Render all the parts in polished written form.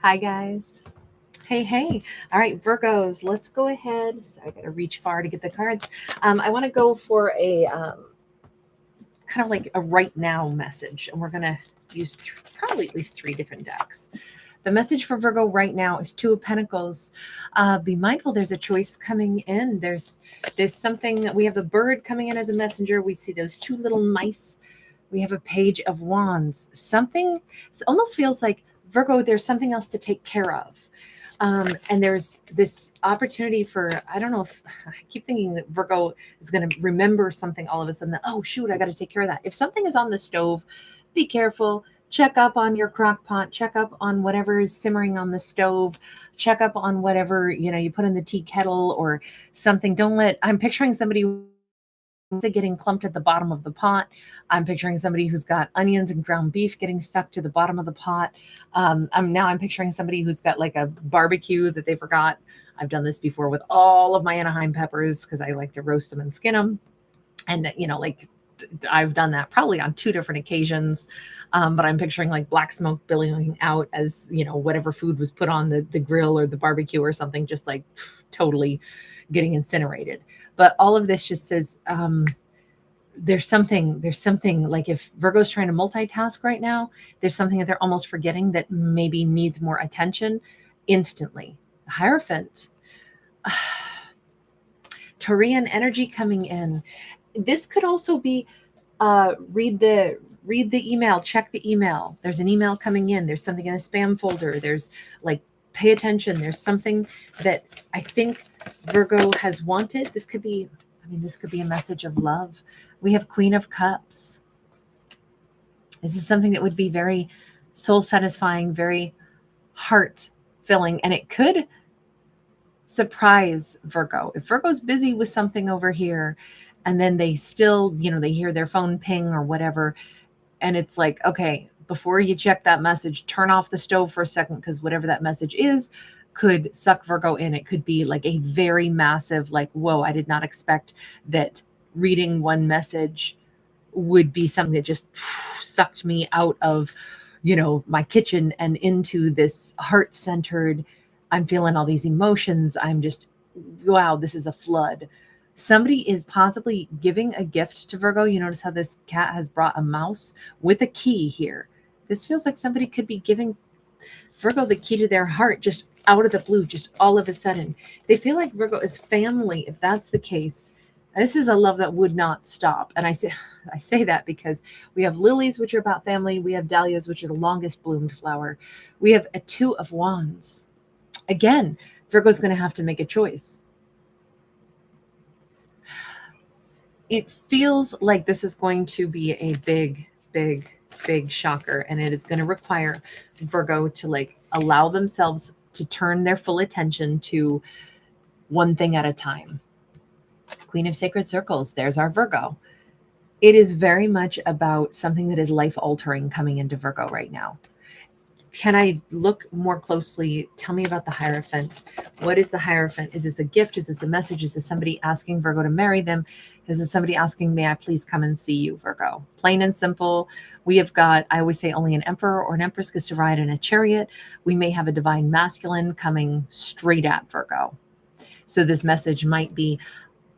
Hi, guys. Hey, hey. All right, Virgos, let's go ahead. So I got to reach far to get the cards. I want to go for a kind of like a right now message, and we're going to use probably at least three different decks. The message for Virgo right now is Two of Pentacles. Be mindful, there's a choice coming in. There's something. We have the bird coming in as a messenger. We see those two little mice. We have a Page of Wands. Something, it almost feels like Virgo, there's something else to take care of. And there's this opportunity for, I don't know if I keep thinking that Virgo is going to remember something all of a sudden that, oh, shoot, I got to take care of that. If something is on the stove, be careful. Check up on your crock pot, check up on whatever is simmering on the stove, check up on whatever, you put in the tea kettle or something. I'm picturing somebody getting clumped at the bottom of the pot. I'm picturing somebody who's got onions and ground beef getting stuck to the bottom of the pot. I'm picturing somebody who's got like a barbecue that they forgot. I've done this before with all of my Anaheim peppers because I like to roast them and skin them. And, I've done that probably on two different occasions. But I'm picturing like black smoke billowing out as, whatever food was put on the grill or the barbecue or something, just like totally getting incinerated. But all of this just says there's something like if Virgo's trying to multitask right now, there's something that they're almost forgetting that maybe needs more attention instantly. Hierophant. Taurian energy coming in. This could also be read the email, check the email. There's an email coming in. There's something in a spam folder. There's like, pay attention. There's something that I think Virgo has wanted. This could be a message of love. We have Queen of Cups. This is something that would be very soul satisfying, very heart filling, and it could surprise Virgo. If Virgo's busy with something over here and then they still, they hear their phone ping or whatever, and it's like, okay, before you check that message, turn off the stove for a second, because whatever that message is could suck Virgo in. It could be like a very massive, like, whoa, I did not expect that reading one message would be something that just sucked me out of, my kitchen and into this heart-centered, I'm feeling all these emotions. I'm just, wow, this is a flood. Somebody is possibly giving a gift to Virgo. You notice how this cat has brought a mouse with a key here. This feels like somebody could be giving Virgo the key to their heart just out of the blue, just all of a sudden. They feel like Virgo is family. If that's the case, this is a love that would not stop. And I say that because we have lilies, which are about family. We have dahlias, which are the longest bloomed flower. We have a Two of Wands. Again, Virgo's going to have to make a choice. It feels like this is going to be a big, big, big shocker, and it is going to require Virgo to like allow themselves to turn their full attention to one thing at a time. Queen of Sacred Circles, there's our Virgo. It is very much about something that is life-altering coming into Virgo right now. Can I look more closely? Tell me about the Hierophant. What is the Hierophant? Is this a gift? Is this a message? Is this somebody asking Virgo to marry them? Is this somebody asking, may I please come and see you, Virgo? Plain and simple. We have got, I always say only an emperor or an empress gets to ride in a chariot. We may have a divine masculine coming straight at Virgo. So this message might be,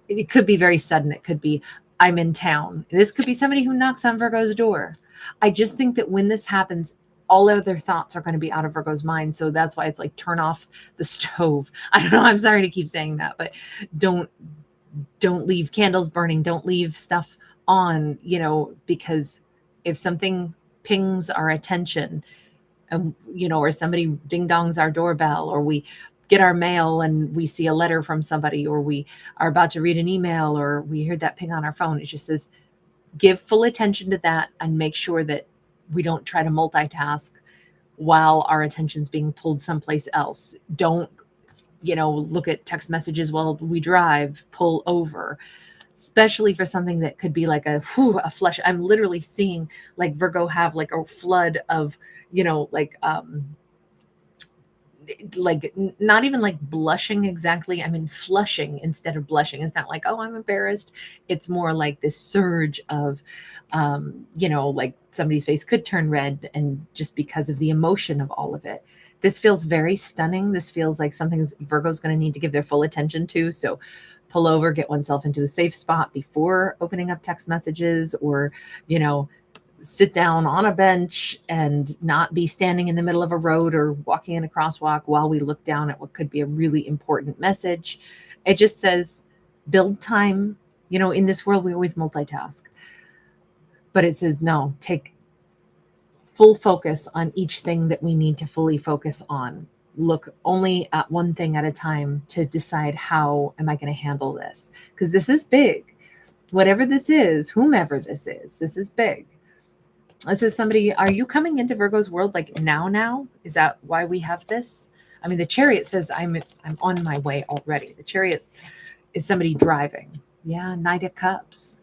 it could be very sudden. It could be, I'm in town. This could be somebody who knocks on Virgo's door. I just think that when this happens, all other thoughts are going to be out of Virgo's mind. So that's why it's like, turn off the stove. I don't know. I'm sorry to keep saying that, but don't leave candles burning. Don't leave stuff on, because if something pings our attention, or somebody ding dongs our doorbell, or we get our mail and we see a letter from somebody, or we are about to read an email, or we hear that ping on our phone, it just says, give full attention to that and make sure that we don't try to multitask while our attention's being pulled someplace else. Don't, look at text messages while we drive, pull over, especially for something that could be like a flush. I'm literally seeing like Virgo have like a flood of, like not even like blushing exactly. I mean, flushing instead of blushing. It's not like, oh, I'm embarrassed. It's more like this surge of, like somebody's face could turn red, and just because of the emotion of all of it. This feels very stunning. This feels like something Virgo's going to need to give their full attention to. So pull over, get oneself into a safe spot before opening up text messages, or, sit down on a bench and not be standing in the middle of a road or walking in a crosswalk while we look down at what could be a really important message. It just says build time. In this world, we always multitask, but it says no, take full focus on each thing that we need to fully focus on. Look only at one thing at a time to decide, how am I going to handle this? Because this is big. Whatever this is, whomever this is big. This is somebody, are you coming into Virgo's world like now? Is that why we have this? I mean, the Chariot says I'm on my way already. The Chariot is somebody driving. Yeah, Knight of Cups.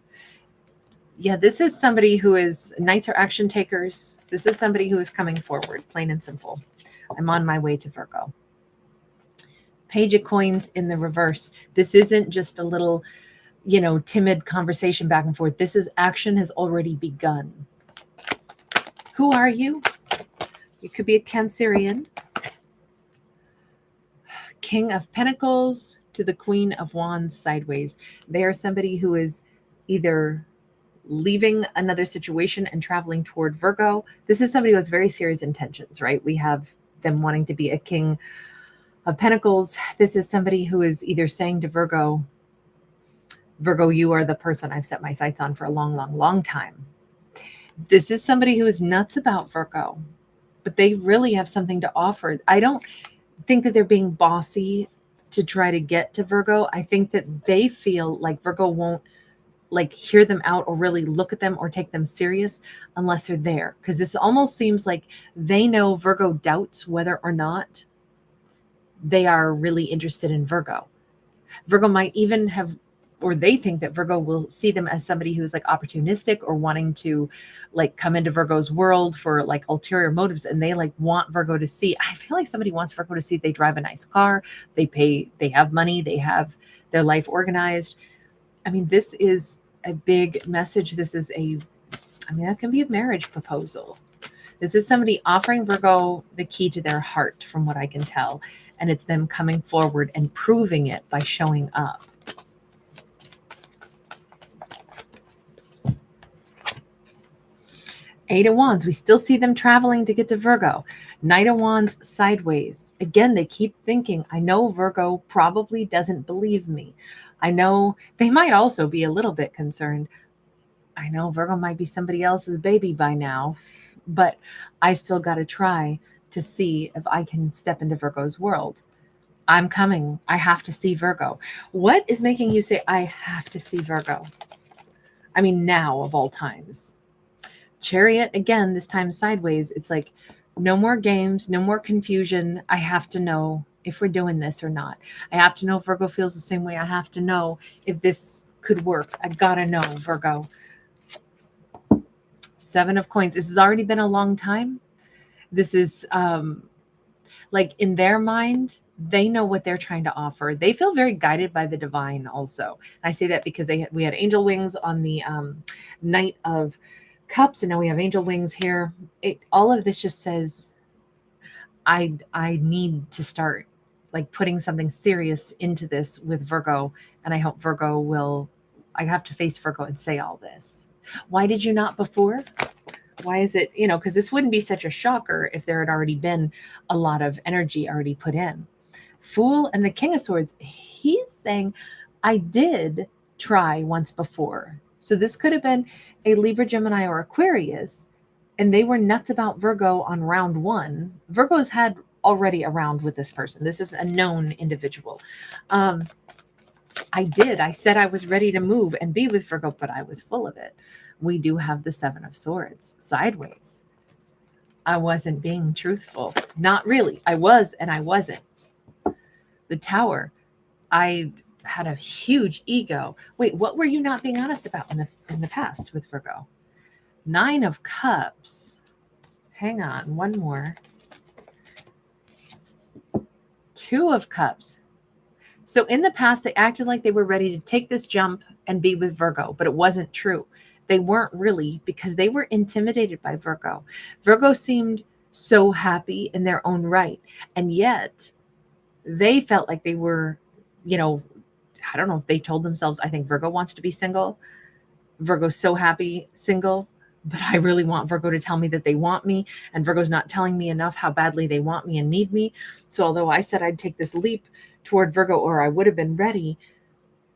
Yeah, this is somebody who is, Knights are action takers. This is somebody who is coming forward, plain and simple. I'm on my way to Virgo. Page of Coins in the reverse. This isn't just a little, timid conversation back and forth. This is action has already begun. Who are you? You could be a Cancerian. King of Pentacles to the Queen of Wands sideways. They are somebody who is either leaving another situation and traveling toward Virgo. This is somebody who has very serious intentions, right? We have them wanting to be a King of Pentacles. This is somebody who is either saying to Virgo, you are the person I've set my sights on for a long, long, long time. This is somebody who is nuts about Virgo, but they really have something to offer. I don't think that they're being bossy to try to get to Virgo. I think that they feel like Virgo won't hear them out or really look at them or take them serious unless they're there. Because this almost seems like they know Virgo doubts whether or not they are really interested in Virgo. Virgo might even have, or they think that Virgo will see them as somebody who's opportunistic or wanting to come into Virgo's world for ulterior motives. And they want Virgo to see, I feel like somebody wants Virgo to see they drive a nice car, they have money, they have their life organized. I mean, this is a big message. This is that can be a marriage proposal. This is somebody offering Virgo the key to their heart, from what I can tell. And it's them coming forward and proving it by showing up. Eight of Wands, we still see them traveling to get to Virgo. Knight of Wands sideways. Again, they keep thinking, I know Virgo probably doesn't believe me. I know they might also be a little bit concerned. I know Virgo might be somebody else's baby by now, but I still got to try to see if I can step into Virgo's world. I'm coming. I have to see Virgo. What is making you say, I have to see Virgo? I mean, now of all times. Chariot, again, this time sideways. It's like, no more games, no more confusion. I have to know if we're doing this or not. I have to know if Virgo feels the same way. I have to know if this could work. I gotta know, Virgo. Seven of Coins. This has already been a long time. This is in their mind, they know what they're trying to offer. They feel very guided by the divine also. And I say that because we had angel wings on the Knight of Cups, and now we have angel wings here. All of this just says I need to start putting something serious into this with Virgo, and I hope Virgo will. I have to face Virgo and say all this. Why did you not before? Why is it, because this wouldn't be such a shocker if there had already been a lot of energy already put in. Fool and the King of Swords, he's saying, I did try once before. So this could have been a Libra, Gemini, or Aquarius, and they were nuts about Virgo on round one. Virgo's had already a round with this person. This is a known individual. I said I was ready to move and be with Virgo, but I was full of it. We do have the Seven of Swords sideways. I wasn't being truthful. Not really. I was and I wasn't. The Tower. I had a huge ego. Wait, what were you not being honest about in the past with Virgo? Nine of Cups. Hang on, one more. Two of Cups. So in the past, they acted like they were ready to take this jump and be with Virgo, but it wasn't true. They weren't really, because they were intimidated by Virgo. Virgo seemed so happy in their own right. And yet they felt like they were, you know, I don't know if they told themselves, I think Virgo wants to be single. Virgo's so happy single, but I really want Virgo to tell me that they want me. And Virgo's not telling me enough how badly they want me and need me. So although I said I'd take this leap toward Virgo, or I would have been ready,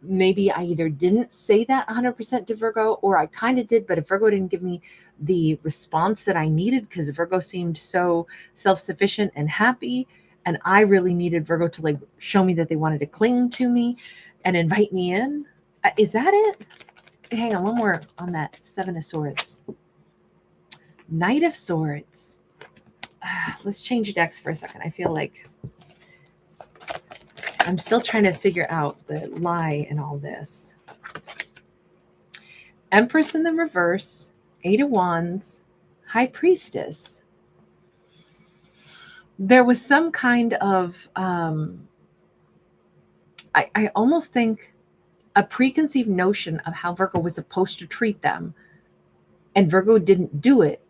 maybe I either didn't say that 100% to Virgo, or I kind of did, but if Virgo didn't give me the response that I needed, because Virgo seemed so self-sufficient and happy, and I really needed Virgo to like show me that they wanted to cling to me and invite me in. Is that it? Hang on, one more on that. Seven of Swords. Knight of Swords. Let's change decks for a second. I feel like I'm still trying to figure out the lie in all this. Empress in the reverse, Eight of Wands, High Priestess. There was some kind of, I almost think a preconceived notion of how Virgo was supposed to treat them. And Virgo didn't do it,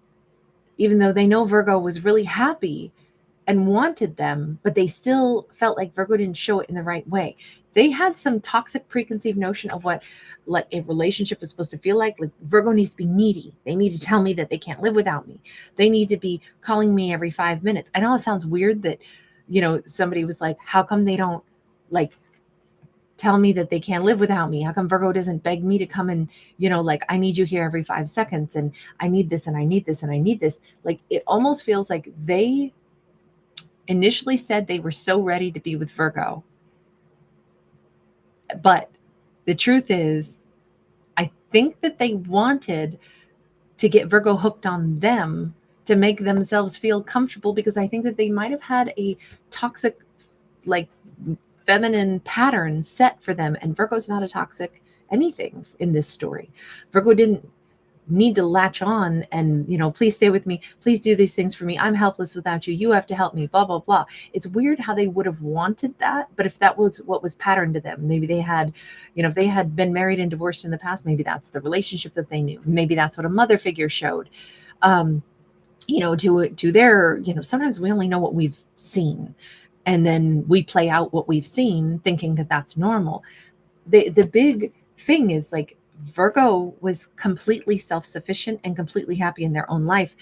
even though they know Virgo was really happy and wanted them, but they still felt like Virgo didn't show it in the right way. They had some toxic preconceived notion of what like a relationship is supposed to feel like. Like Virgo needs to be needy. They need to tell me that they can't live without me. They need to be calling me every 5 minutes. I know it sounds weird that, you know, somebody was like, how come they don't like tell me that they can't live without me? How come Virgo doesn't beg me to come and, you know, like, I need you here every 5 seconds and I need this and I need this and I need this. Like, it almost feels like they initially said they were so ready to be with Virgo. But the truth is, I think that they wanted to get Virgo hooked on them to make themselves feel comfortable, because I think that they might have had a toxic, like, feminine pattern set for them. And Virgo's not a toxic anything in this story. Virgo didn't need to latch on and, you know, please stay with me, please do these things for me, I'm helpless without you, you have to help me, blah blah blah. It's weird how they would have wanted that, but if that was what was patterned to them, maybe they had, you know, if they had been married and divorced in the past, maybe that's the relationship that they knew. Maybe that's what a mother figure showed, you know, to their, you know, sometimes we only know what we've seen, and then we play out what we've seen thinking that that's normal. The big thing is, like, Virgo was completely self-sufficient and completely happy in their own life.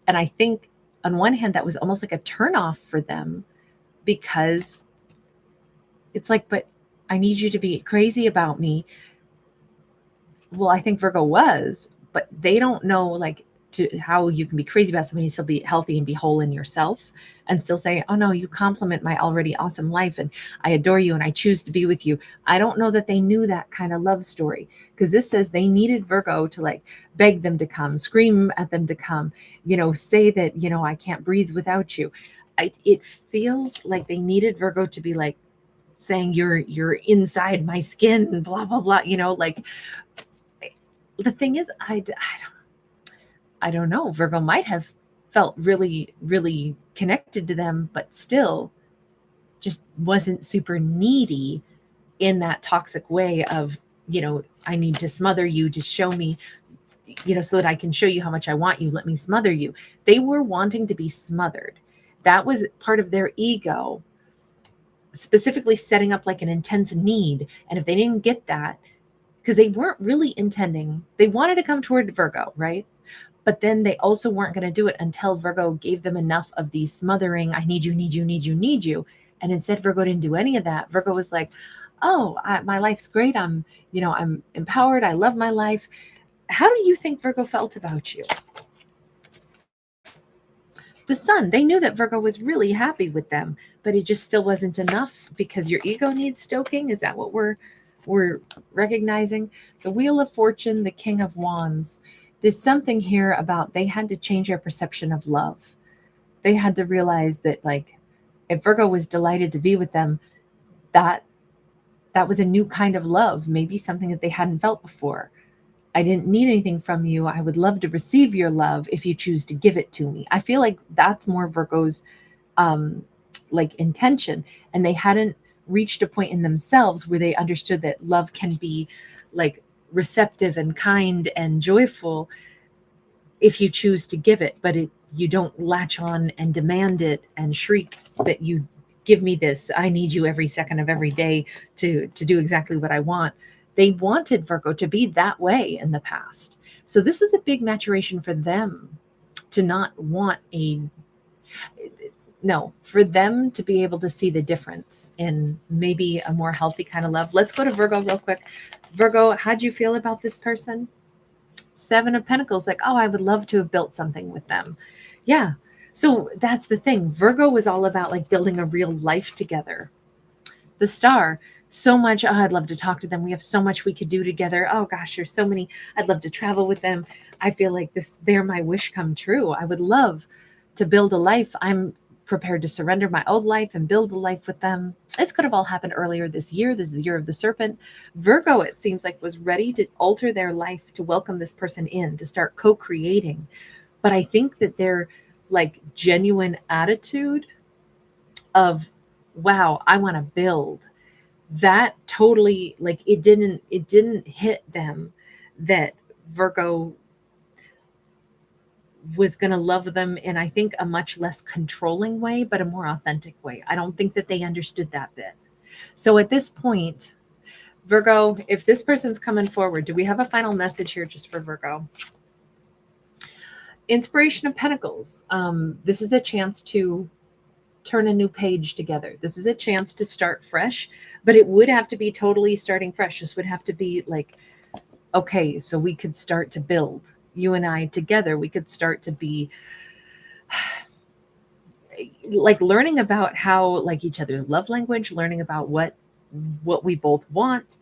And I think on one hand, that was almost like a turnoff for them, because it's like, but I need you to be crazy about me. Well, I think Virgo was, but they don't know, like, how you can be crazy about somebody and still be healthy and be whole in yourself and still say, oh no, you compliment my already awesome life and I adore you and I choose to be with you. I don't know that they knew that kind of love story, because this says they needed Virgo to, like, beg them to come, scream at them to come, you know, say that, you know, I can't breathe without you. It feels like they needed Virgo to be like saying, you're inside my skin, blah blah blah, you know. Like, the thing is, I don't know. Virgo might have felt really, really connected to them, but still just wasn't super needy in that toxic way of, you know, I need to smother you to show me, you know, so that I can show you how much I want you. Let me smother you. They were wanting to be smothered. That was part of their ego, specifically setting up like an intense need. And if they didn't get that, because they weren't really intending, they wanted to come toward Virgo, right? But then they also weren't going to do it until Virgo gave them enough of the smothering, I need you, need you, need you, need you. And instead, Virgo didn't do any of that. Virgo was like, oh, my life's great. I'm, you know, I'm empowered. I love my life. How do you think Virgo felt about you? The Sun, they knew that Virgo was really happy with them, but it just still wasn't enough because your ego needs stoking. Is that what we're recognizing? The Wheel of Fortune, the King of Wands. There's something here about they had to change their perception of love. They had to realize that, like, if Virgo was delighted to be with them, that was a new kind of love, maybe something that they hadn't felt before. I didn't need anything from you. I would love to receive your love if you choose to give it to me. I feel like that's more Virgo's like intention. And they hadn't reached a point in themselves where they understood that love can be like receptive and kind and joyful if you choose to give it. But you don't latch on and demand it and shriek that you give me this. I need you every second of every day to do exactly what I want. They wanted Virgo to be that way in the past. So this is a big maturation for them to not want a no, for them to be able to see the difference in maybe a more healthy kind of love. Let's go to Virgo real quick. Virgo, how'd you feel about this person? Seven of Pentacles, like, oh, I would love to have built something with them. Yeah. So that's the thing. Virgo was all about like building a real life together. The Star, so much, oh, I'd love to talk to them. We have so much we could do together. Oh gosh, there's so many. I'd love to travel with them. I feel like they're my wish come true. I would love to build a life. I'm prepared to surrender my old life and build a life with them. This could have all happened earlier this year. This is the year of the serpent. Virgo, it seems like, was ready to alter their life to welcome this person in, to start co-creating. But I think that their like genuine attitude of, wow, I want to build, that totally, like, it didn't hit them that Virgo was going to love them in, I think, a much less controlling way, but a more authentic way. I don't think that they understood that bit. So at this point, Virgo, if this person's coming forward, do we have a final message here just for Virgo? Inspiration of Pentacles. This is a chance to turn a new page together. This is a chance to start fresh, but it would have to be totally starting fresh. This would have to be like, okay, so we could start to build. You and I together, we could start to be like learning about how like each other's love language, learning about what we both want.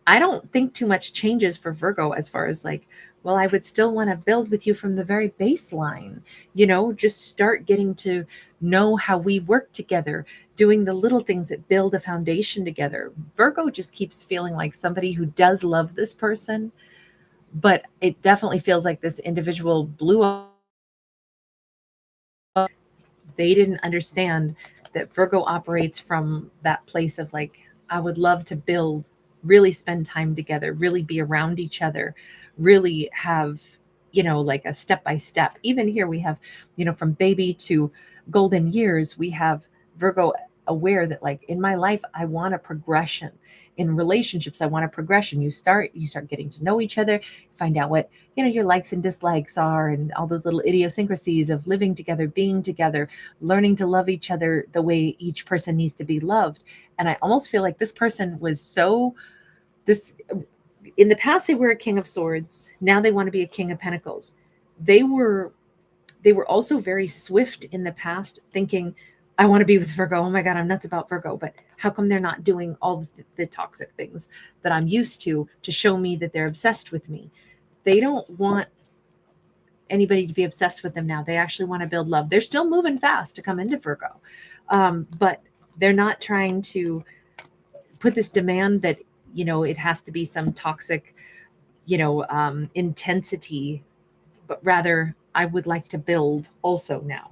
I don't think too much changes for Virgo as far as like, well, I would still want to build with you from the very baseline, just start getting to know how we work together, doing the little things that build a foundation together. Virgo just keeps feeling like somebody who does love this person, but it definitely feels like this individual blew up. They didn't understand that Virgo operates from that place of like, I would love to build, really spend time together, really be around each other, really have, like a step by step. Even here we have, from baby to golden years, we have Virgo aware that like in my life, I want a progression. In relationships, I want a progression. You start getting to know each other, find out what, your likes and dislikes are, and all those little idiosyncrasies of living together, being together, learning to love each other the way each person needs to be loved. And I almost feel like this person was in the past, they were a King of Swords. Now they want to be a King of Pentacles. They were also very swift in the past, thinking, I want to be with Virgo. Oh my God, I'm nuts about Virgo. But how come they're not doing all the toxic things that I'm used to show me that they're obsessed with me? They don't want anybody to be obsessed with them now. They actually want to build love. They're still moving fast to come into Virgo. But they're not trying to put this demand that, it has to be some toxic, intensity, but rather I would like to build also now.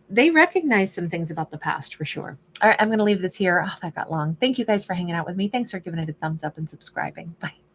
They recognize some things about the past for sure. All right, I'm going to leave this here. Oh, that got long. Thank you guys for hanging out with me. Thanks for giving it a thumbs up and subscribing. Bye.